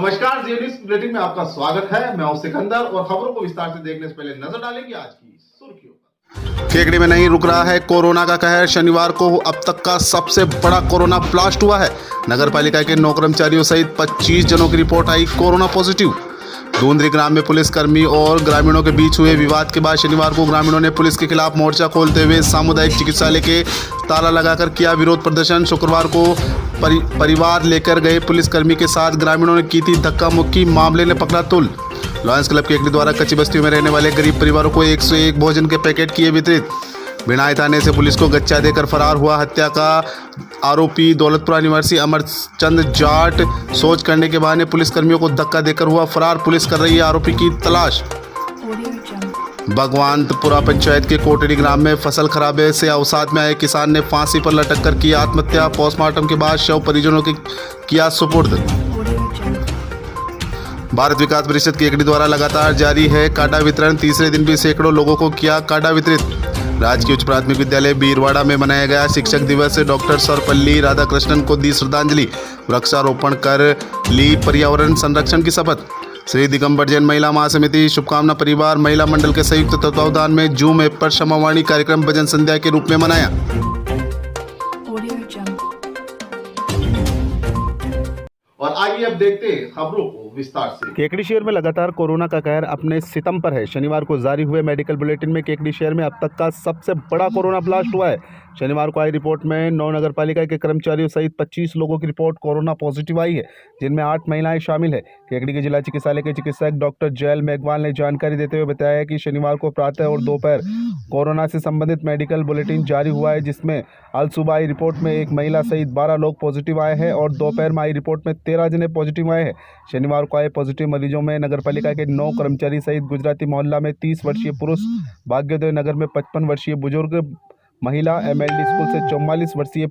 नमस्कार, जी news bulletin में आपका स्वागत है। मैं हूं सिकंदर और खबरों को विस्तार से देखने से पहले नजर डालेंगे आज की सुर्खियों पर। केकड़ी में नहीं रुक रहा है कोरोना का कहर। शनिवार को अब तक का सबसे बड़ा कोरोना ब्लास्ट हुआ है। नगर पालिका के 9 कर्मचारियों सहित 25 जनों की रिपोर्ट आई कोरोना पॉजिटिव। धुंधरी ग्राम में पुलिसकर्मी और ग्रामीणों के बीच हुए विवाद के बाद शनिवार को ग्रामीणों ने पुलिस के खिलाफ मोर्चा खोलते हुए सामुदायिक चिकित्सालय के ताला लगाकर किया विरोध प्रदर्शन। शुक्रवार को परिवार लेकर गए पुलिसकर्मी के साथ ग्रामीणों ने की थी धक्का मुक्की। मामले ने पकड़ा तुल। लॉयंस क्लब केकड़ी द्वारा कच्ची बस्तियों में रहने वाले गरीब परिवारों को 101 भोजन के पैकेट किए वितरित। भिनाई थाने से पुलिस को गच्चा देकर फरार हुआ हत्या का आरोपी दौलतपुरा निवासी अमरचंद जाट सोच करने के बहाने पुलिसकर्मियों को धक्का देकर हुआ फरार। पुलिस कर रही है आरोपी की तलाश। भगवानपुरा पंचायत के कोटड़ी ग्राम में फसल खराबे से अवसाद में आए किसान ने फांसी पर लटक कर की आत्महत्या। पोस्टमार्टम के बाद शव परिजनों के किया सुपुर्द। भारत विकास परिषद केकड़ी द्वारा लगातार जारी है काढ़ा वितरण। तीसरे दिन भी सैकड़ों लोगों को किया काढ़ा वितरित। राजकीय उच्च प्राथमिक विद्यालय बीरवाड़ा में मनाया गया शिक्षक दिवस। डॉक्टर सर्वपल्ली राधाकृष्णन को दी श्रद्धांजलि। वृक्षारोपण कर ली पर्यावरण संरक्षण की शपथ। श्री दिगंबर जैन महिला महासमिति शुभकामना परिवार महिला मंडल के संयुक्त तत्वावधान में जूम ऐप पर क्षमावाणी कार्यक्रम भजन संध्या के रूप में मनाया। और आइए अब देखते हैं खबरों को विस्तार से। केकड़ी शहर में लगातार कोरोना का कहर अपने सितम पर है। शनिवार को जारी हुए मेडिकल बुलेटिन में केकड़ी शहर में अब तक का सबसे बड़ा कोरोना ब्लास्ट हुआ है। शनिवार को आई रिपोर्ट में 9 नगर पालिका के कर्मचारियों सहित 25 लोगों की रिपोर्ट कोरोना पॉजिटिव आई है, जिनमें 8 महिलाएं शामिल है। केकड़ी के जिला चिकित्सालय के चिकित्सक डॉक्टर जयल मेघवाल ने जानकारी देते हुए बताया कि शनिवार को प्रातः और दोपहर कोरोना से संबंधित मेडिकल बुलेटिन जारी हुआ है, जिसमें आज सुबह आई रिपोर्ट में 1 महिला सहित 12 लोग पॉजिटिव आए हैं और दोपहर में आई रिपोर्ट में 13 जने पॉजिटिव आए हैं। शनिवार को आए पॉजिटिव मरीजों में नगरपालिका के 9 कर्मचारी सहित गुजराती मोहल्ला में 30 वर्षीय पुरुष, भाग्योदय नगर में 55 वर्षीय बुजुर्ग महिला, एमएलडी स्कूल से 44 वर्षीय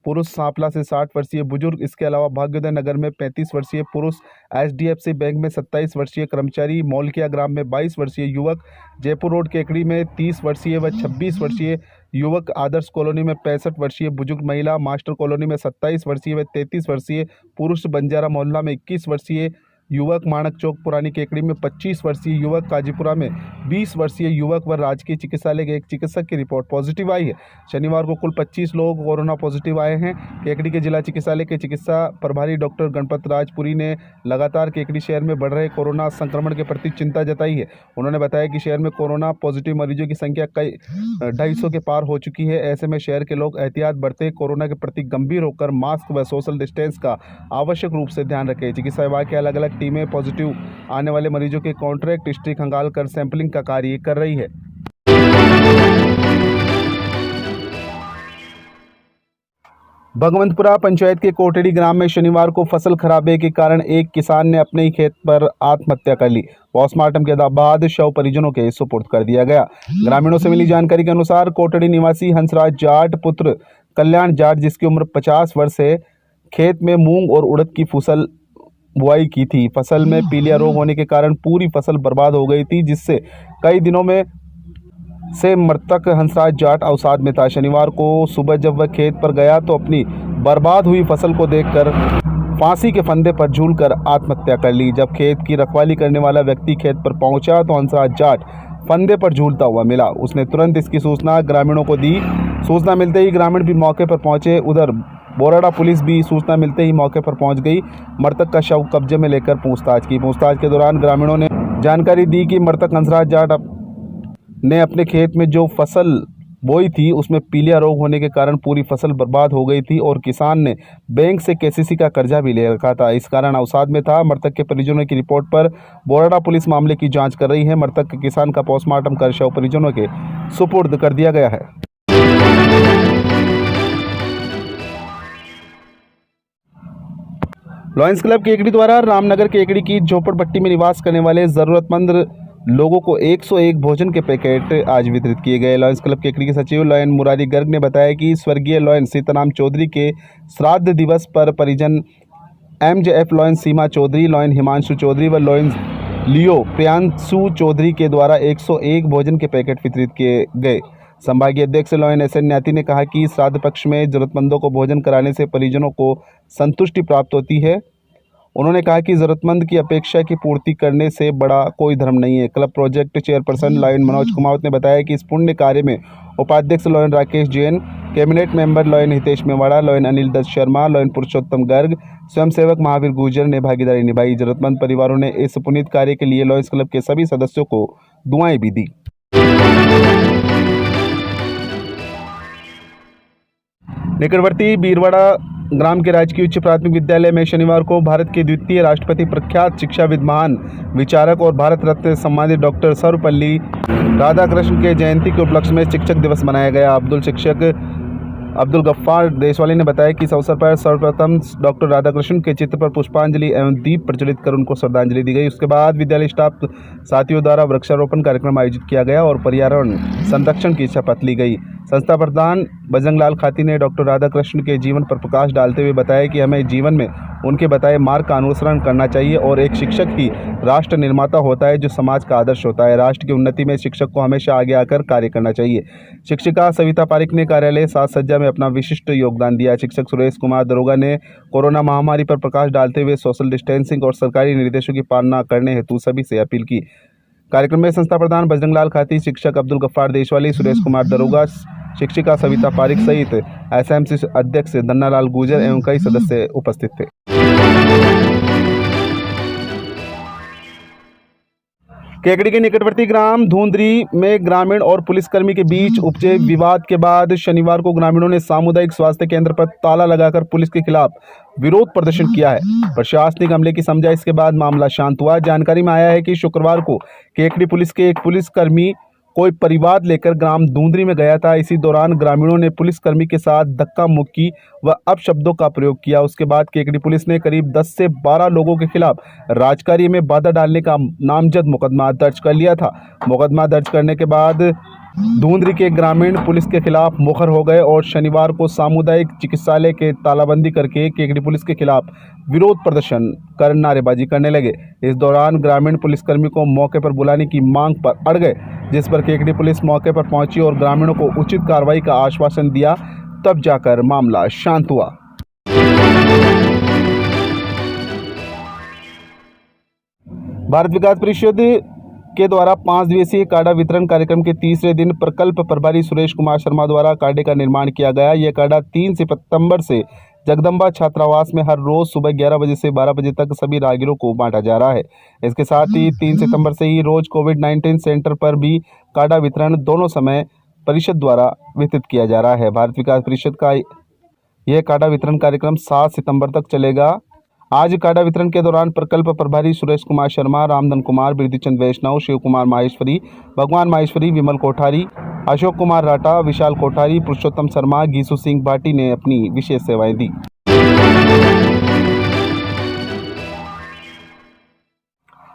पुरुष, सांपला से 60 वर्षीय बुजुर्ग, इसके अलावा भाग्योदय नगर में 35 वर्षीय पुरुष, एचडीएफसी बैंक में 27 वर्षीय कर्मचारी, मौलकिया ग्राम में 22 वर्षीय युवक, जयपुर रोड केकड़ी में 30 वर्षीय व 26 वर्षीय युवक, आदर्श कॉलोनी में 65 वर्षीय बुजुर्ग महिला, मास्टर कॉलोनी में 27 वर्षीय व 33 वर्षीय पुरुष, बंजारा मोहल्ला में 21 वर्षीय युवक, माणक चौक पुरानी केकड़ी में 25 वर्षीय युवक, काजीपुरा में 20 वर्षीय युवक व राजकीय चिकित्सालय के एक चिकित्सक की रिपोर्ट पॉजिटिव आई है। शनिवार को कुल 25 लोग कोरोना पॉजिटिव आए हैं। केकड़ी के जिला चिकित्सालय के चिकित्सा प्रभारी डॉक्टर गणपत राजपुरी ने लगातार केकड़ी शहर में बढ़ रहे कोरोना संक्रमण के प्रति चिंता जताई है। उन्होंने बताया कि शहर में कोरोना पॉजिटिव मरीजों की संख्या कई 250 के पार हो चुकी है। ऐसे में शहर के लोग एहतियात बरते, कोरोना के प्रति गंभीर होकर मास्क व सोशल डिस्टेंस का आवश्यक रूप से ध्यान रखें। चिकित्सा विभाग के अलग अलग टीमें पॉजिटिव आने वाले मरीजों के कॉन्ट्रैक्ट हिस्ट्री खंगाल कर सैंपलिंग का कार्य कर रही है। भगवंतपुरा पंचायत के कोटड़ी ग्राम में शनिवार को फसल खराबे के कारण एक किसान ने अपने ही खेत पर आत्महत्या कर ली। पोस्टमार्टम के बाद शव परिजनों के सुपुर्द कर दिया गया। ग्रामीणों से मिली जानकारी के अनुसार कोटड़ी निवासी हंसराज जाट पुत्र कल्याण जाट, जिसकी उम्र 50 वर्ष है, खेत में मूंग और उड़द की फसल बुआई की थी। फसल में पीलिया रोग होने के कारण पूरी फसल बर्बाद हो गई थी, जिससे कई दिनों में से मृतक हंसराज जाट अवसाद में था। शनिवार को सुबह जब वह खेत पर गया तो अपनी बर्बाद हुई फसल को देखकर फांसी के फंदे पर झूलकर आत्महत्या कर ली। जब खेत की रखवाली करने वाला व्यक्ति खेत पर पहुंचा तो हंसराज जाट फंदे पर झूलता हुआ मिला। उसने तुरंत इसकी सूचना ग्रामीणों को दी। सूचना मिलते ही ग्रामीण भी मौके पर पहुंचे। उधर बोराड़ा पुलिस भी सूचना मिलते ही मौके पर पहुंच गई। मृतक का शव कब्जे में लेकर पूछताछ की। पूछताछ के दौरान ग्रामीणों ने जानकारी दी कि मृतक हंसराज जाट ने अपने खेत में जो फसल बोई थी उसमें पीलिया रोग होने के कारण पूरी फसल बर्बाद हो गई थी और किसान ने बैंक से केसीसी का कर्जा भी ले रखा था, इस कारण अवसाद में था। मृतक के परिजनों की रिपोर्ट पर बोराड़ा पुलिस मामले की जांच कर रही है। मृतक के किसान का पोस्टमार्टम कर शव परिजनों के सुपुर्द कर दिया गया है। लॉयंस क्लब केकड़ी द्वारा रामनगर केकड़ी की झोपड़पट्टी में निवास करने वाले जरूरतमंद लोगों को 101 भोजन के पैकेट आज वितरित किए गए। लॉयंस क्लब केकड़ी के सचिव लॉयन मुरारी गर्ग ने बताया कि स्वर्गीय लॉयन सीताराम चौधरी के श्राद्ध दिवस पर परिजन एमजेएफ लॉयन सीमा चौधरी, लॉयन हिमांशु चौधरी व लॉयन लियो प्रियांशु चौधरी के द्वारा 101 भोजन के पैकेट वितरित किए गए। संभागीय अध्यक्ष लॉयन एस एन न्याती ने कहा कि श्राद्ध पक्ष में जरूरतमंदों को भोजन कराने से परिजनों को संतुष्टि प्राप्त होती है उन्होंने कहा कि जरूरतमंद की अपेक्षा की पूर्ति करने से बड़ा कोई धर्म नहीं है। Club project chairperson lion Manoj Kumawat ने बताया कि इस पुण्य कार्य में उपाध्यक्ष lion Rakesh Jain, cabinet member lion Hitesh Mewara, lion Anil Dutt Sharma, lion Purushottam Garg, स्वयंसेवक महावीर गुर्जर ने भागीदारी निभाई। जरूरतमंद परिवारों ने इस पुनीत कार्य के लिए लॉयंस क्लब के सभी सदस्यों को दुआएं भी दी। निकटवर्ती बीरवाड़ा ग्राम के राजकीय उच्च प्राथमिक विद्यालय में शनिवार को भारत के द्वितीय राष्ट्रपति, प्रख्यात शिक्षाविद, महान विचारक और भारत रत्न सम्मानित डॉक्टर सर्वपल्ली राधाकृष्ण के जयंती के उपलक्ष्य में शिक्षक दिवस मनाया गया। अब्दुल गफ्फार देशवाली ने बताया कि इस अवसर पर सर्वप्रथम डॉक्टर राधाकृष्ण के चित्र पर पुष्पांजलि एवं दीप प्रज्वलित कर उनको श्रद्धांजलि दी गई। उसके बाद विद्यालय स्टाफ साथियों द्वारा वृक्षारोपण कार्यक्रम आयोजित किया गया और पर्यावरण संरक्षण की शपथ ली गई। संस्था प्रधान बजरंग लाल खाती ने डॉक्टर राधाकृष्ण के जीवन पर प्रकाश डालते हुए बताया कि हमें जीवन में उनके बताए मार्ग का अनुसरण करना चाहिए और एक शिक्षक ही राष्ट्र निर्माता होता है, जो समाज का आदर्श होता है। राष्ट्र की उन्नति में शिक्षक को हमेशा आगे आकर कार्य करना चाहिए। शिक्षिका सविता पारिक ने कार्यालय साज सज्जा में अपना विशिष्ट योगदान दिया। शिक्षक सुरेश कुमार दरोगा ने कोरोना महामारी पर प्रकाश डालते हुए सोशल डिस्टेंसिंग और सरकारी निर्देशों की पालना करने हेतु सभी से अपील की। कार्यक्रम में संस्था प्रधान बजरंग लाल खाती, शिक्षक अब्दुल गफ्फार देशवाली, सुरेश कुमार दरोगा, शिक्षिका सविता पारिक सहित एसएमसी अध्यक्ष धन्नालाल गुर्जर एवं कई सदस्य उपस्थित थे। केकड़ी के निकटवर्ती ग्राम धुंधरी में ग्रामीण और पुलिसकर्मी के बीच उपजे विवाद के बाद शनिवार को ग्रामीणों ने सामुदायिक स्वास्थ्य केंद्र पर ताला लगाकर पुलिस के खिलाफ विरोध प्रदर्शन किया है। प्रशासनिक अमले की समझाइश के बाद मामला शांत हुआ। जानकारी में आया है कि शुक्रवार को केकड़ी पुलिस के एक पुलिसकर्मी कोई परिवाद लेकर ग्राम धुंधरी में गया था। इसी दौरान ग्रामीणों ने पुलिसकर्मी के साथ धक्का मुक्की व अपशब्दों का प्रयोग किया। उसके बाद केकड़ी पुलिस ने करीब 10 से 12 लोगों के खिलाफ राजकार्य में बाधा डालने का नामजद मुकदमा दर्ज कर लिया था। मुकदमा दर्ज करने के बाद धुंधरी के ग्रामीण पुलिस के खिलाफ मुखर हो गए और शनिवार को सामुदायिक चिकित्सालय के तालाबंदी करके केकड़ी पुलिस के खिलाफ विरोध प्रदर्शन कर नारेबाजी करने लगे। इस दौरान ग्रामीण पुलिसकर्मी को मौके पर बुलाने की मांग पर अड़ गए, जिस पर केकड़ी पुलिस मौके पर पहुंची और ग्रामीणों को उचित कार्रवाई का आश्वासन दिया। तब जाकर मामला शांत हुआ। भारत विकास परिषद के द्वारा 5 दिवसीय काढ़ा वितरण कार्यक्रम के तीसरे दिन प्रकल्प प्रभारी सुरेश कुमार शर्मा द्वारा काढ़े का निर्माण किया गया। यह काढ़ा 3 सितंबर से जगदम्बा छात्रावास में हर रोज सुबह 11 बजे से 12 बजे तक सभी राहगीरों को बांटा जा रहा है। इसके साथ ही 3 सितंबर से ही रोज कोविड-19 सेंटर पर भी काढ़ा वितरण दोनों समय परिषद द्वारा वितरित किया जा रहा है। भारत विकास परिषद का यह काढ़ा वितरण कार्यक्रम 7 सितंबर तक चलेगा। आज काढ़ा वितरण के दौरान प्रकल्प प्रभारी सुरेश कुमार शर्मा, रामधन कुमार, बिरदीचंद वैष्णव, शिव कुमार माहेश्वरी, भगवान माहेश्वरी, विमल कोठारी, अशोक कुमार राठा, विशाल कोठारी, पुरुषोत्तम शर्मा, गीसू सिंह भाटी ने अपनी विशेष सेवाएं दी।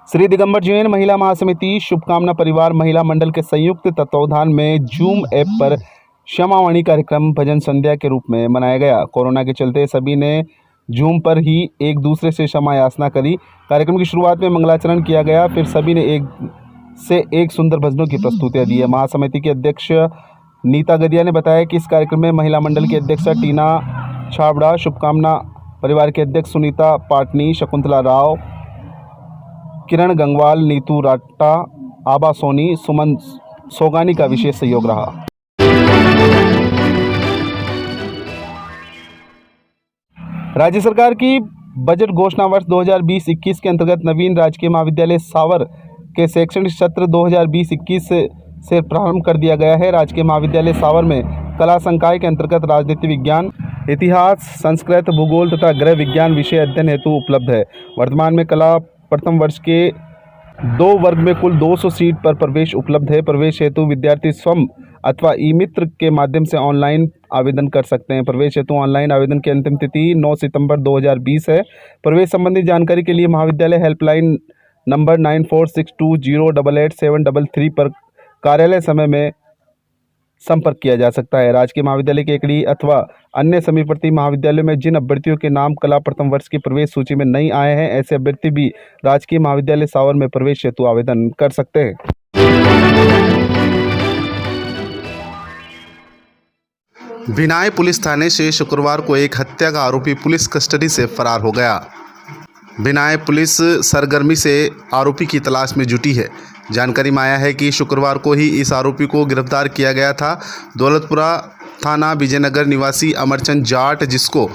श्री दिगंबर जैन महिला महासमिति शुभकामना परिवार महिला मंडल के संयुक्त तत्वावधान में जूम ऐप पर क्षमावाणी कार्यक्रम भजन संध्या के रूप में मनाया गया। कोरोना के चलते सभी ने जूम पर ही एक दूसरे से क्षमा याचना करी। कार्यक्रम की शुरुआत में मंगलाचरण किया गया, फिर सभी ने एक सुंदर भजनों की प्रस्तुतियां दी है। महासमिति के अध्यक्ष नीता गदिया ने बताया कि इस कार्यक्रम में महिला मंडल की अध्यक्षा टीना छाबड़ा, शुभकामना परिवार के अध्यक्ष सुनीता पाटनी, शकुंतला राव, किरण गंगवाल, नीतू राटा, आबा सोनी, सुमन सोगानी का विशेष सहयोग रहा। राज्य सरकार की बजट घोषणा वर्ष 2020-21 के अंतर्गत नवीन राजकीय महाविद्यालय सावर के शैक्षणिक सत्र 2020-21 से प्रारंभ कर दिया गया है। राजकीय महाविद्यालय सावर में कला संकाय के अंतर्गत राजनीति विज्ञान, इतिहास, संस्कृत, भूगोल तथा गृह विज्ञान विषय अध्ययन हेतु उपलब्ध है। वर्तमान में कला प्रथम वर्ष के 2 वर्ग में कुल 200 सीट पर प्रवेश उपलब्ध है। प्रवेश हेतु विद्यार्थी स्वयं अथवा ई मित्र के माध्यम से ऑनलाइन आवेदन कर सकते हैं। प्रवेश हेतु ऑनलाइन आवेदन की अंतिम तिथि 9 सितंबर 2020 है। प्रवेश संबंधी जानकारी के लिए महाविद्यालय हेल्पलाइन नंबर 9462088733 पर कार्यालय समय में संपर्क किया जा सकता है। राजकीय महाविद्यालय केकड़ी अथवा अन्य समीपवर्ती महाविद्यालयों में जिन अभ्यर्थियों के नाम कला प्रथम वर्ष की प्रवेश सूची में नहीं आए हैं, ऐसे अभ्यर्थी भी राजकीय महाविद्यालय सावर में प्रवेश हेतु आवेदन कर सकते हैं। भिनाई पुलिस थाने से शुक्रवार को एक हत्या का आरोपी पुलिस कस्टडी से फरार हो गया। भिनाई पुलिस सरगर्मी से आरोपी की तलाश में जुटी है। जानकारी में आया है कि शुक्रवार को ही इस आरोपी को गिरफ्तार किया गया था। दौलतपुरा थाना विजयनगर निवासी अमरचंद जाट, जिसको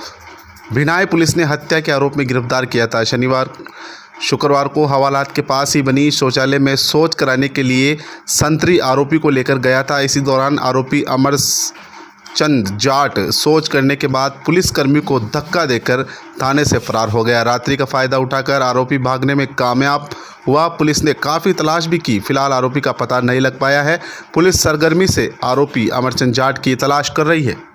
भिनाई पुलिस ने हत्या के आरोप में गिरफ्तार किया था, शुक्रवार को हवालात के पास ही बनी शौचालय में शौच कराने के लिए संतरी आरोपी को लेकर गया था। इसी दौरान आरोपी अमरचंद जाट शौच करने के बाद पुलिसकर्मी को धक्का देकर थाने से फरार हो गया। रात्रि का फायदा उठाकर आरोपी भागने में कामयाब हुआ। पुलिस ने काफ़ी तलाश भी की, फिलहाल आरोपी का पता नहीं लग पाया है। पुलिस सरगर्मी से आरोपी अमरचंद जाट की तलाश कर रही है।